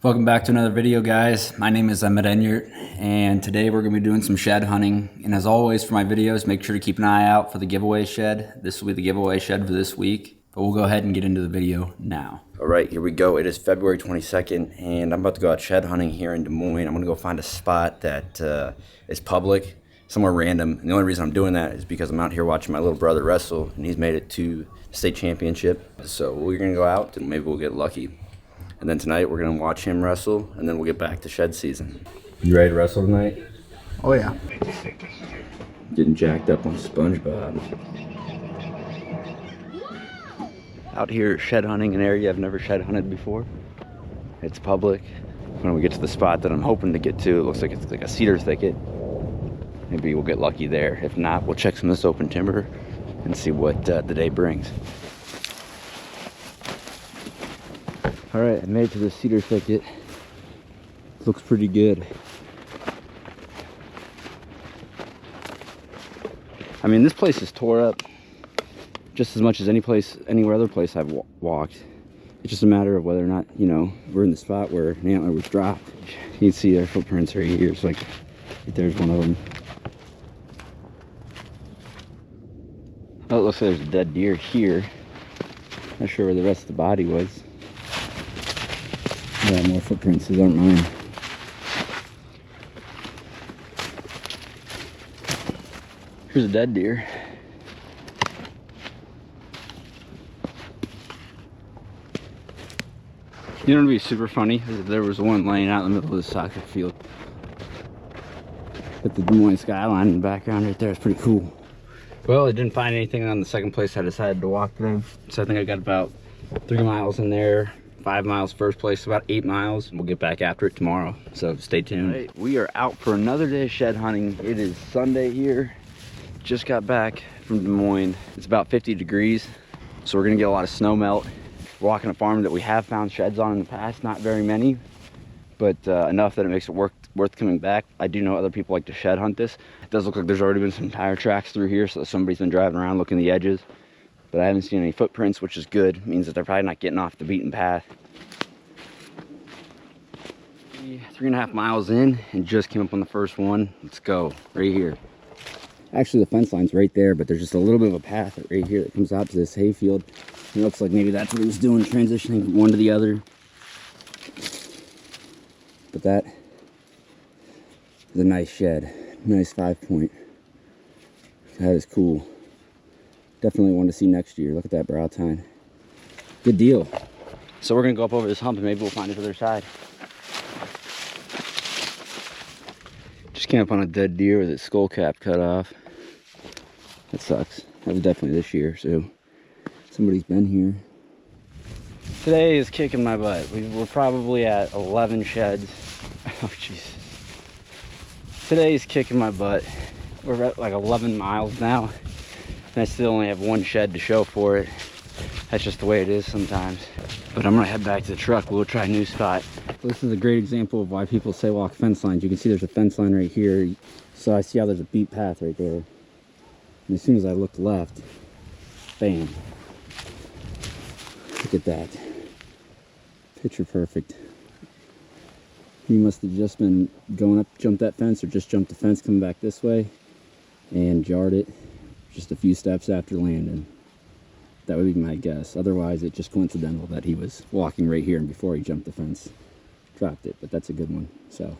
Welcome back to another video, guys. My name is Enyart, and today we're going to be doing some shed hunting. And as always for my videos, make sure to keep an eye out for the giveaway shed. This will be the giveaway shed for this week, but we'll go ahead and get into the video now. All right, here we go. It is February 22nd, and I'm about to go out shed hunting here in Des Moines. I'm going to go find a spot that is public, somewhere random. And the only reason I'm doing that is because I'm out here watching my little brother wrestle, and he's made it to the state championship. So we're going to go out, and maybe we'll get lucky. And then tonight we're gonna watch him wrestle, and then we'll get back to shed season. You ready to wrestle tonight? Oh yeah. Getting jacked up on SpongeBob. Out here shed hunting, an area I've never shed hunted before. It's public. When we get to the spot that I'm hoping to get to, it looks like it's like a cedar thicket. Maybe we'll get lucky there. If not, we'll check some of this open timber and see what the day brings. All right, I made it to the cedar thicket. Looks pretty good. I mean, this place is tore up just as much as anywhere other place I've walked. It's just a matter of whether or not, you know, we're in the spot where an antler was dropped. You can see their footprints right here. It's like, there's one of them. Oh, it looks like there's a dead deer here. Not sure where the rest of the body was. Yeah, more footprints. These aren't mine. Here's a dead deer. You know what would be super funny is if there was one laying out in the middle of the soccer field. With the Des Moines skyline in the background right there. It's pretty cool. Well, I didn't find anything on the second place I decided to walk through. So I think I got about 3 miles in there. 5 miles first place, about 8 miles. We'll get back after it tomorrow, so stay tuned. Right, we are out for another day of shed hunting. It is Sunday here. Just got back from Des Moines. It's about 50 degrees, so we're gonna get a lot of snow melt. We're walking a farm that we have found sheds on in the past, not very many, but enough that it makes it worth coming back. I do know other people like to shed hunt this. It does look like there's already been some tire tracks through here, so somebody's been driving around looking at the edges. But I haven't seen any footprints, which is good. It means that they're probably not getting off the beaten path. 3.5 miles in and just came up on the first one. Let's go, right here. Actually, the fence line's right there, but there's just a little bit of a path right here that comes out to this hayfield. It looks like maybe that's what he was doing, transitioning from one to the other. But that is a nice shed, nice 5-point. That is cool. Definitely one to see next year. Look at that brow tine. Good deal. So we're gonna go up over this hump and maybe we'll find the other side. Just came up on a dead deer with its skull cap cut off. That sucks. That was definitely this year, so somebody's been here. Today is kicking my butt. We're probably at 11 sheds. Oh, jeez. Today's kicking my butt. We're at like 11 miles now. And I still only have one shed to show for it. That's just the way it is sometimes. But I'm gonna head back to the truck. We'll try a new spot. This is a great example of why people say walk fence lines. You can see there's a fence line right here. So I see how there's a beat path right there. And as soon as I looked left, bam. Look at that. Picture perfect. He must have just been going up, jumped that fence, or just jumped the fence coming back this way and jarred it just a few steps after landing. That would be my guess. Otherwise, it's just coincidental that he was walking right here and before he jumped the fence, dropped it. But that's a good one. So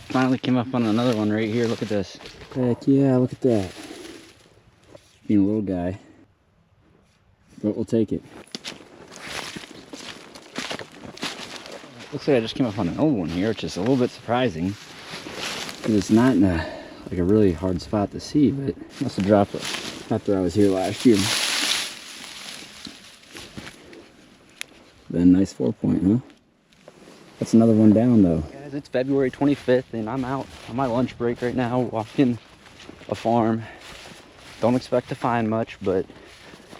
finally came up on another one right here. Look at this. Heck yeah, look at that. Being a little guy, but we'll take it. Looks like I just came up on an old one here, which is a little bit surprising. It's not in a like a really hard spot to see, but must have dropped it after I was here last year. Then nice 4-point, huh? That's another one down though. Guys, it's February 25th and I'm out on my lunch break right now walking a farm. Don't expect to find much, but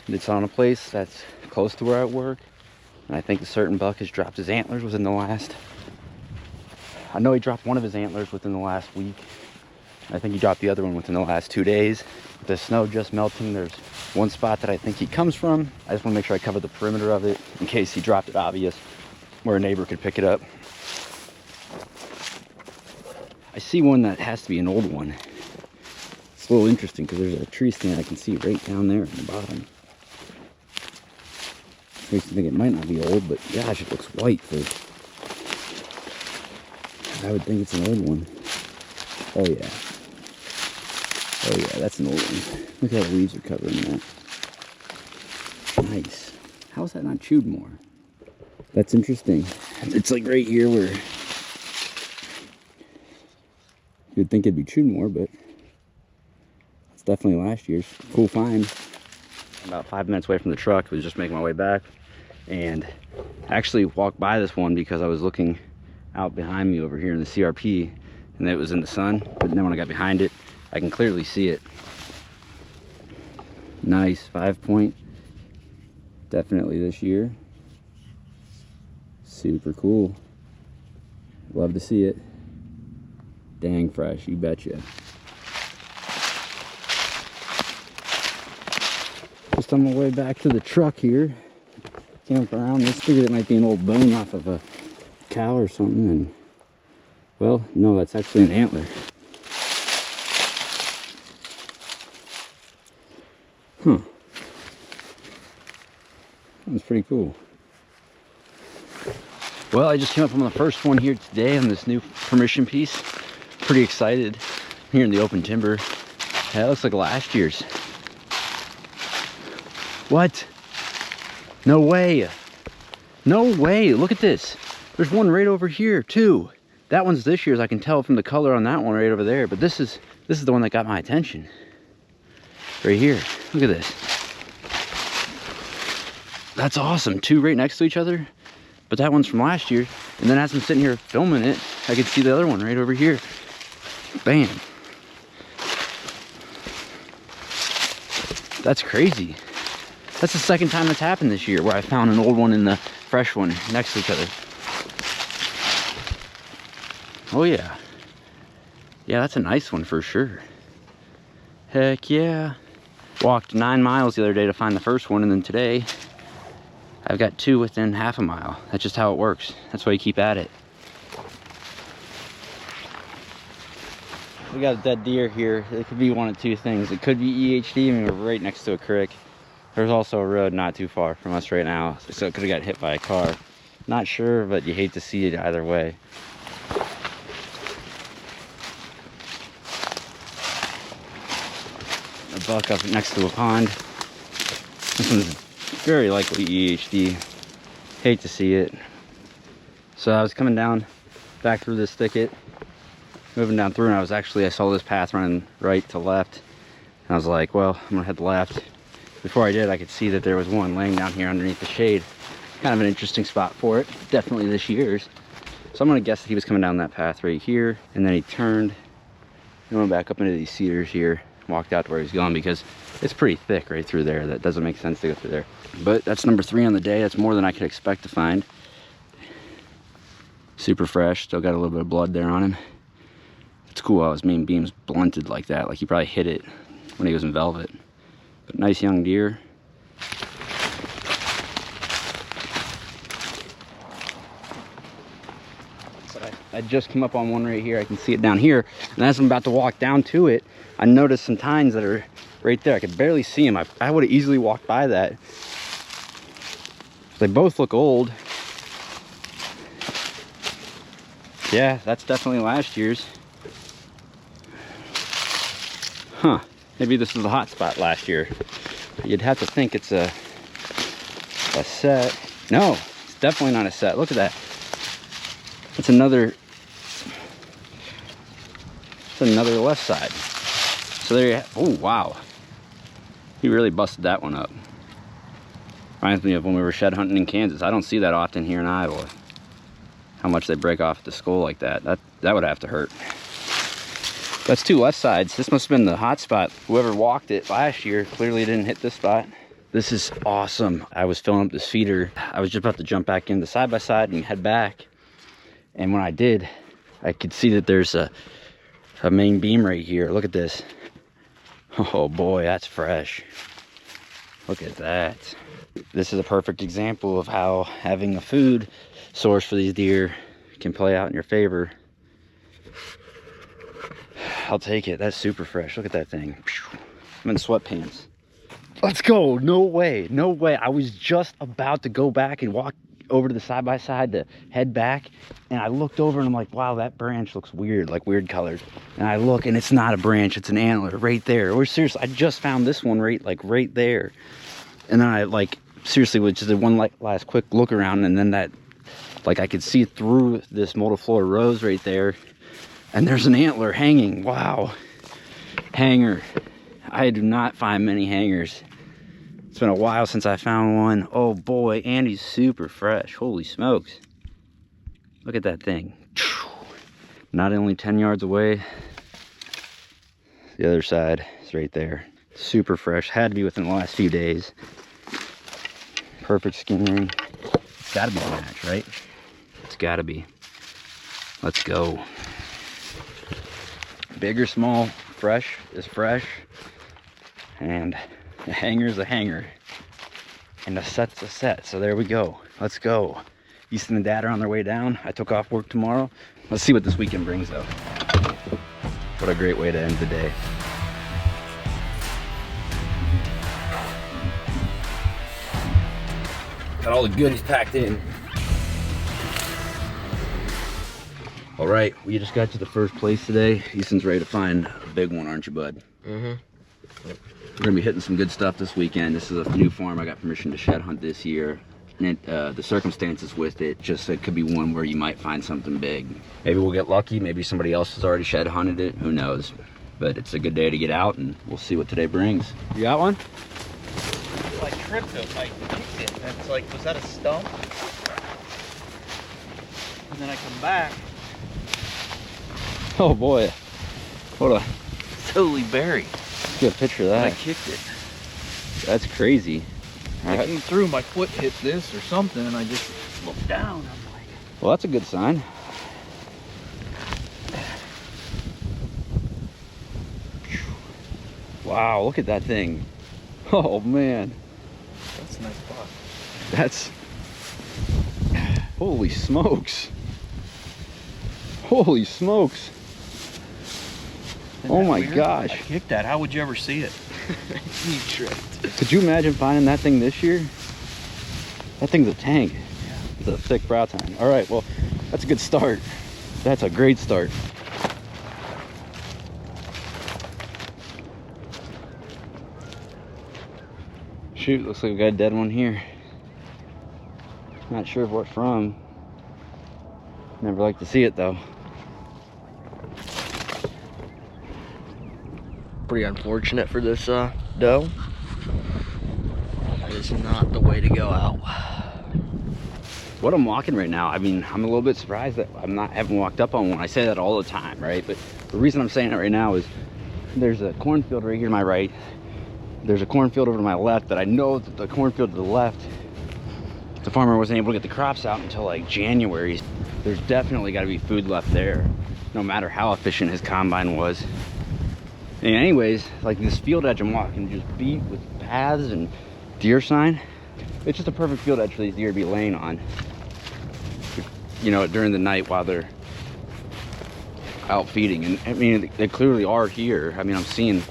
it's on a place that's close to where I work. And I think a certain buck has dropped his antlers within the last, I know he dropped one of his antlers within the last week. I think he dropped the other one within the last 2 days. The snow just melting, there's one spot that I think he comes from. I just want to make sure I cover the perimeter of it in case he dropped it obvious where a neighbor could pick it up. I see one that has to be an old one. It's a little interesting because there's a tree stand I can see right down there at the bottom. Makes me think it might not be old, but gosh, it looks white. I would think it's an old one. Oh yeah. Oh yeah, that's an old one. Look how the leaves are covering that. Nice. How is that not chewed more? That's interesting. It's like right here where you'd think it'd be chewed more, but it's definitely last year's. Cool find. About 5 minutes away from the truck. I was just making my way back and actually walked by this one because I was looking out behind me over here in the CRP and it was in the sun, but then when I got behind it I can clearly see it. Nice 5-point, definitely this year. Super cool, love to see it. Dang fresh, you betcha. Just on my way back to the truck here, came up around this, figured it might be an old bone off of a cow or something, and well, no, that's actually an antler. Huh. That was pretty cool. Well, I just came up on the first one here today on this new permission piece. Pretty excited. Here in the open timber. That looks like last year's. What? No way. No way. Look at this. There's one right over here too. That one's this year's. I can tell from the color on that one right over there. But this is the one that got my attention. Right here. Look at this. That's awesome. Two right next to each other. But that one's from last year. And then as I'm sitting here filming it, I could see the other one right over here. Bam. That's crazy. That's the second time that's happened this year where I found an old one and the fresh one next to each other. Oh yeah. Yeah, that's a nice one for sure. Heck yeah. Walked 9 miles the other day to find the first one, and then today I've got 2 within half a mile. That's just how it works. That's why you keep at it. We got a dead deer here. It could be one of 2 things. It could be EHD, and we're right next to a creek. There's also a road not too far from us right now, so it could have got hit by a car. Not sure, but you hate to see it either way. A buck up next to a pond. This one's very likely EHD. Hate to see it. So I was coming down back through this thicket, moving down through, and I saw this path running right to left. And I was like, well, I'm gonna head left. Before I did, I could see that there was one laying down here underneath the shade. Kind of an interesting spot for it. Definitely this year's. So I'm gonna guess that he was coming down that path right here, and then he turned and went back up into these cedars here, walked out to where he's going, because it's pretty thick right through there. That doesn't make sense to go through there. But that's number 3 on the day. That's more than I could expect to find. Super fresh, still got a little bit of blood there on him. It's cool how his main beam's blunted like that. Like he probably hit it when he was in velvet. But nice young deer. I just came up on one right here. I can see it down here. And as I'm about to walk down to it, I noticed some tines that are right there. I could barely see them. I would have easily walked by that. They both look old. Yeah, that's definitely last year's. Huh. Maybe this was the hot spot last year. You'd have to think it's a set. No, it's definitely not a set. Look at that. It's another left side. So there you have, oh wow. He really busted that one up. Reminds me of when we were shed hunting in Kansas. I don't see that often here in Iowa. How much they break off the skull like that. That would have to hurt. That's 2 left sides. This must have been the hot spot. Whoever walked it last year clearly didn't hit this spot. This is awesome. I was filling up this feeder. I was just about to jump back in the side-by-side and head back. And when I did, I could see that there's a A main beam right here. Look at this. Oh boy, that's fresh. Look at that. This is a perfect example of how having a food source for these deer can play out in your favor. I'll take it. That's super fresh. Look at that thing. I'm in sweatpants. Let's go. No way. No way. I was just about to go back and walk over to the side-by-side to head back, and I looked over and I'm like, wow, that branch looks weird, like weird colored. And I look and it's not a branch, it's an antler right there. Or seriously, I just found this one right there. And then I like seriously was just one like last quick look around, and then that like I could see through this multiflora rose right there, and there's an antler hanging. Wow. Hanger. I do not find many hangers. It's been a while since I found one. Oh boy, and he's super fresh. Holy smokes. Look at that thing. Not only 10 yards away, the other side is right there. Super fresh. Had to be within the last few days. Perfect skin ring. Gotta be a match, right? It's gotta be. Let's go. Big or small, fresh is fresh. And a hanger's a hanger. And a set's a set. So there we go. Let's go. Easton and Dad are on their way down. I took off work tomorrow. Let's see what this weekend brings though. What a great way to end the day. Got all the goodies packed in. All right, we just got to the first place today. Easton's ready to find a big one, aren't you, bud? Mm-hmm. We're gonna be hitting some good stuff this weekend. This is a new farm. I got permission to shed hunt this year. And the circumstances with it, just it could be one where you might find something big. Maybe we'll get lucky. Maybe somebody else has already shed hunted it. Who knows? But it's a good day to get out, and we'll see what today brings. You got one? I tripped it, I kicked it. It's like, was that a stump? And then I come back. Oh boy. Hold on. It's totally buried. Get a picture of that. I kicked it. That's crazy. I came through, my foot hit this or something, and I just looked down. I'm like, well, that's a good sign. Wow, look at that thing. Oh man. That's a nice spot. That's, holy smokes. Holy smokes. Oh my gosh. I kicked that. How would you ever see it? You tripped. Could you imagine finding that thing this year? That thing's a tank. Yeah. It's a thick brow tine. All right, well, that's a good start. That's a great start. Shoot, looks like we got a dead one here. Not sure what from. Never like to see it though. Pretty unfortunate for this doe. That is not the way to go out. What I'm walking right now, I mean, I'm a little bit surprised that haven't walked up on one. I say that all the time, right? But the reason I'm saying it right now is there's a cornfield right here to my right. There's a cornfield over to my left that I know that the cornfield to the left, the farmer wasn't able to get the crops out until like January. There's definitely got to be food left there, no matter how efficient his combine was. And anyways, like this field edge I'm walking just beat with paths and deer sign. It's just a perfect field edge for these deer to be laying on, you know, during the night while they're out feeding. And I mean, they clearly are here. I mean, I'm seeing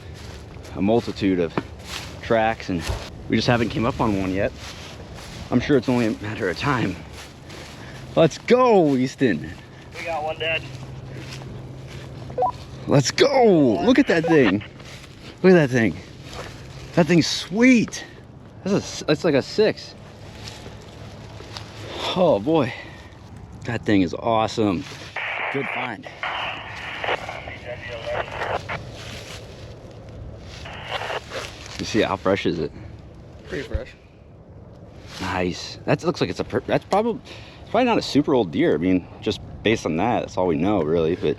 a multitude of tracks, and we just haven't came up on one yet. I'm sure it's only a matter of time. Let's go, Easton. We got one dead. Let's go. Look at that thing. Look at that thing. That thing's sweet. That's like a 6. Oh boy. That thing is awesome. Good find. You see how fresh is it? Pretty fresh. Nice. That looks like it's probably not a super old deer. I mean, just based on that, that's all we know really, but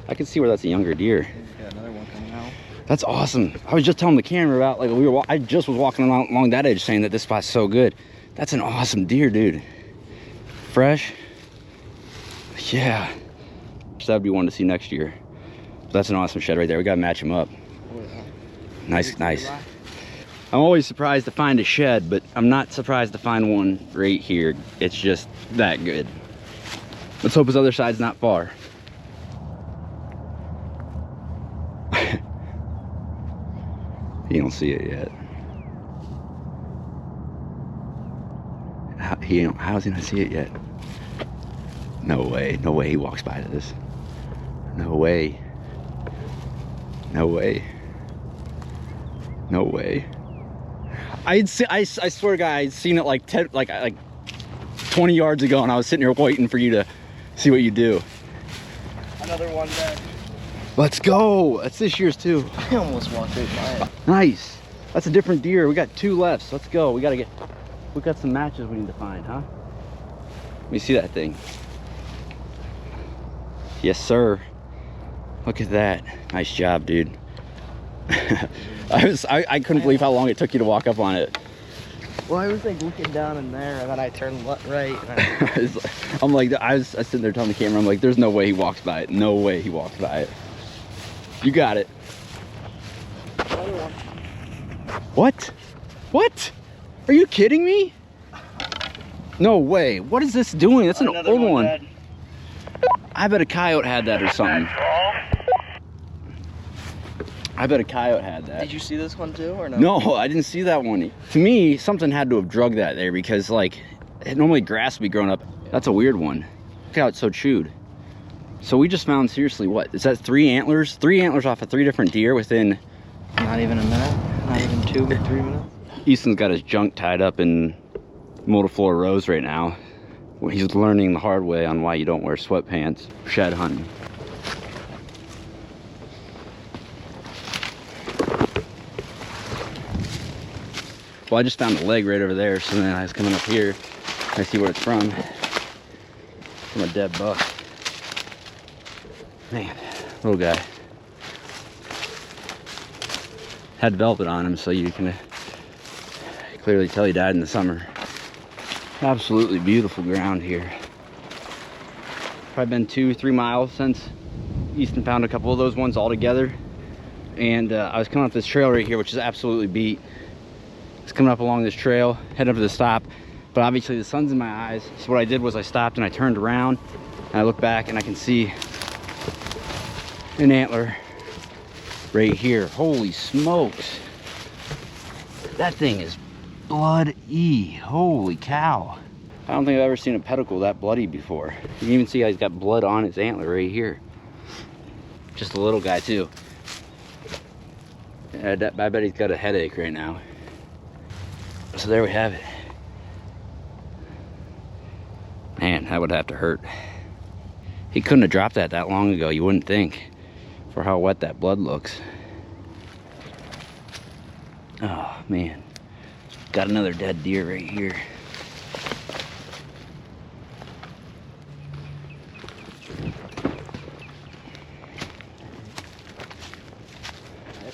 I can see where that's a younger deer. Yeah, another one coming out. That's awesome. I was just telling the camera about, like, I just was walking along that edge saying that this spot's so good. That's an awesome deer, dude. Fresh. Yeah. So that'd be one to see next year. That's an awesome shed right there. We gotta match him up. Nice, nice. I'm always surprised to find a shed, but I'm not surprised to find one right here. It's just that good. Let's hope his other side's not far. You don't see it yet. How does he not see it yet? No way. No way he walks by this. No way. No way. No way. I swear to God, I'd seen it like 20 yards ago, and I was sitting here waiting for you to see what you do. Another one dead. Let's go. That's this year's too. I almost walked right by it. Nice. That's a different deer. We got 2 left. So let's go. We got some matches we need to find, huh? Let me see that thing. Yes, sir. Look at that. Nice job, dude. I couldn't believe how long it took you to walk up on it. Well, I was like looking down in there, and then I turned right. And I'm like, I was sitting there telling the camera, I'm like, there's no way he walks by it. No way he walks by it. You got it. Another one. What? What? Are you kidding me? No way. What is this doing? That's an old one. Dead. I bet a coyote had that or something. I bet a coyote had that. Did you see this one too, or no? No, I didn't see that one. To me, something had to have drugged that there, because like, normally grass would be growing up. That's a weird one. Look how it's so chewed. So we just found, seriously, what? Is that 3 antlers? 3 antlers off of 3 different deer within... Not even a minute? Not even 2 or 3 minutes? Easton's got his junk tied up in multiflora rows right now. He's learning the hard way on why you don't wear sweatpants shed hunting. Well, I just found a leg right over there, so then I was coming up here. I see where it's from. From a dead buck. Man, little guy. Had velvet on him, so you can clearly tell he died in the summer. Absolutely beautiful ground here. Probably been 2-3 miles since Easton found a couple of those ones all together. And I was coming up this trail right here, which is absolutely beat. It's coming up along this trail, heading up to the stop, but obviously the sun's in my eyes. So what I did was I stopped and I turned around and I look back and I can see an antler right here. Holy smokes. That thing is bloody. Holy cow. I don't think I've ever seen a pedicle that bloody before. You can even see how he's got blood on his antler right here. Just a little guy too. I bet he's got a headache right now. So there we have it. Man, that would have to hurt. He couldn't have dropped that long ago, you wouldn't think, for how wet that blood looks. Oh man, got another dead deer right here.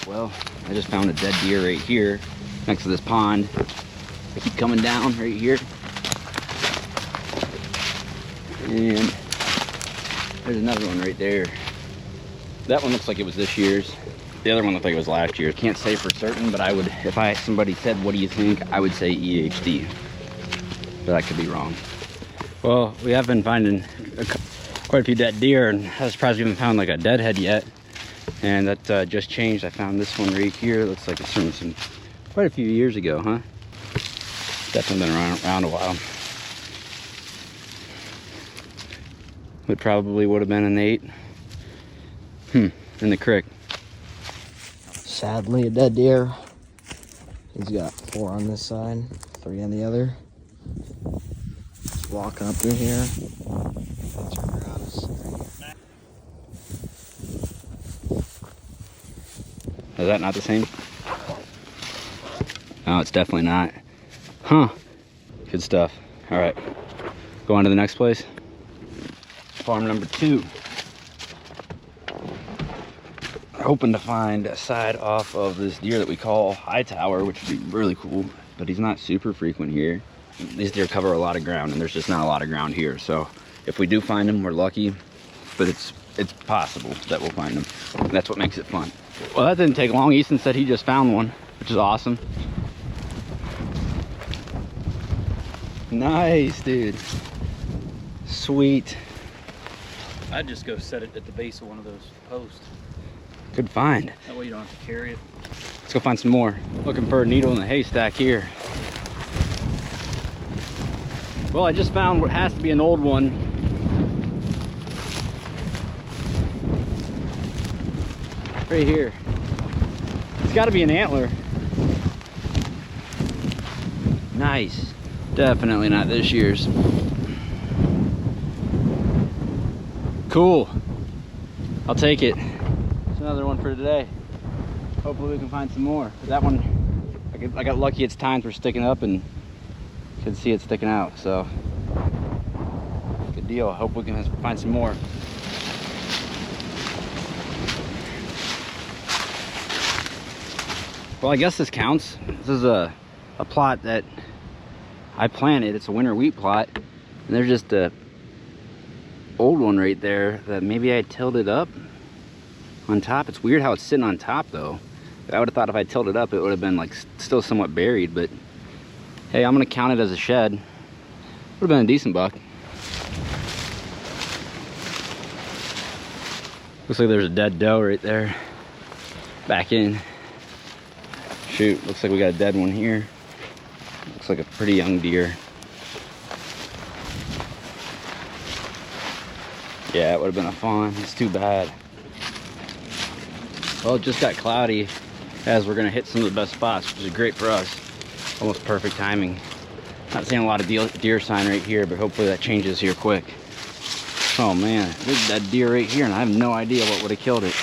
Well, I just found a dead deer right here next to this pond. I keep coming down right here. And there's another one right there. That one looks like it was this year's. The other one looked like it was last year's. Can't say for certain, but I would, if somebody said, what do you think? I would say EHD. But I could be wrong. Well, we have been finding quite a few dead deer, and I was surprised we haven't found like a deadhead yet. And that just changed. I found this one right here. It looks like it's from quite a few years ago, huh? Definitely been around a while. It probably would have been an 8. In the creek. Sadly, a dead deer. He's got 4 on this side, 3 on the other. Just walking up through here. Turn around. Is that not the same? No, it's definitely not. Huh. Good stuff. All right. Go on to the next place. Farm number 2. Hoping to find a side off of this deer that we call Hightower, which would be really cool, but he's not super frequent here. These deer cover a lot of ground, and there's just not a lot of ground here. So if we do find him, we're lucky, but it's it's possible that we'll find them. And that's what makes it fun. Well, that didn't take long. Easton said he just found one, which is awesome. Nice, dude. Sweet. I'd just go set it at the base of one of those posts. Good find. That way you don't have to carry it. Let's go find some more. Looking for a needle in the haystack here. Well, I just found what has to be an old one. Right here. It's got to be an antler. Nice. Definitely not this year's. Cool. I'll take it. It's another one for today. Hopefully we can find some more. But that one, I got lucky. Its tines were sticking up and could see it sticking out. So good deal. I hope we can find some more. Well, I guess this counts. This is a plot that I planted. It's a winter wheat plot, and there's just a old one right there that maybe I tilted up on top. It's weird how it's sitting on top though. I would have thought if I tilted up it would have been like still somewhat buried, but hey, I'm gonna count it as a shed. Would have been a decent buck. Looks like there's a dead doe right there. Back in. Shoot, looks like we got a dead one here. Looks like a pretty young deer. Yeah, it would have been a fawn. It's too bad. Well, it just got cloudy as we're gonna hit some of the best spots, which is great for us. Almost perfect timing. Not seeing a lot of deer sign right here, but hopefully that changes here quick. Oh man, there's that deer right here, and I have no idea what would have killed it.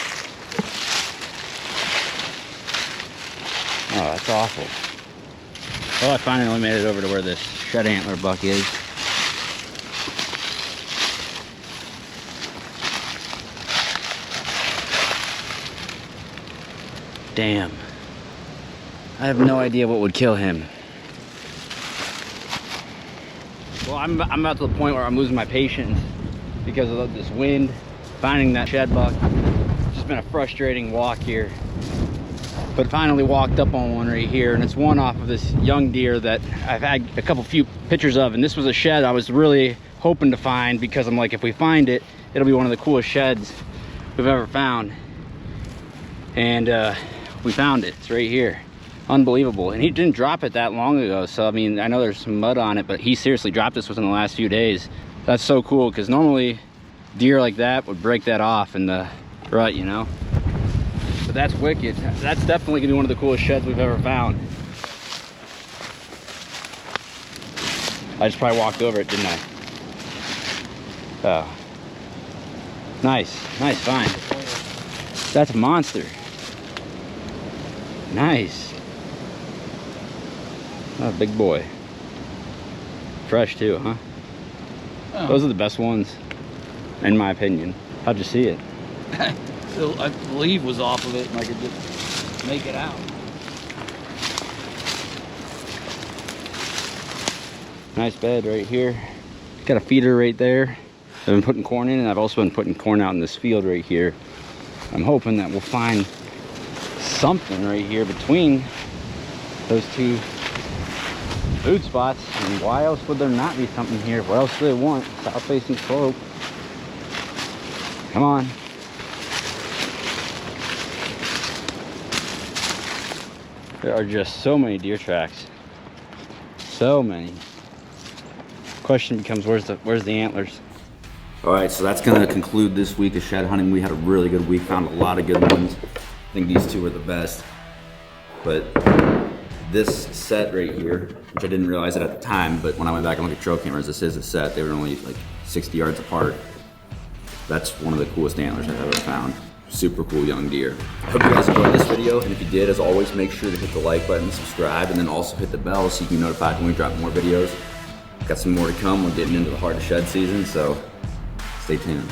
Oh, that's awful. Well, I finally made it over to where this shed antler buck is. Damn. I have no idea what would kill him. Well, I'm about to the point where I'm losing my patience because of this wind, finding that shed buck. It's just been a frustrating walk here. But finally walked up on one right here, and it's one off of this young deer that I've had a few pictures of, and this was a shed I was really hoping to find because I'm like, if we find it, it'll be one of the coolest sheds we've ever found. And we found it. It's right here. Unbelievable. And he didn't drop it that long ago, so I mean, I know there's some mud on it, but he seriously dropped this within the last few days. That's so cool, because normally deer like that would break that off in the rut, you know. But that's wicked. That's definitely gonna be one of the coolest sheds we've ever found. I just probably walked over it, didn't I? Oh. Nice find. That's a monster. Nice. Oh, big boy. Fresh too, huh? Oh. Those are the best ones, in my opinion. How'd you see it? I believe was off of it, and I could just make it out. Nice bed right here. Got a feeder right there. I've been putting corn in, and I've also been putting corn out in this field right here. I'm hoping that we'll find something right here between those two food spots. And why else would there not be something here? What else do they want? South facing slope. Come on. There are just so many deer tracks. So many. Question becomes, where's the antlers? All right, so that's gonna conclude this week of shed hunting. We had a really good week, found a lot of good ones. I think these two were the best. But this set right here, which I didn't realize it at the time, but when I went back and looked at trail cameras, this is a set. They were only like 60 yards apart. That's one of the coolest antlers I've ever found. Super cool young deer. I hope you guys enjoyed this video, and if you did, as always, make sure to hit the like button, subscribe, and then also hit the bell so you can be notified when we drop more videos. Got some more to come. We're getting into the heart of shed season, so stay tuned.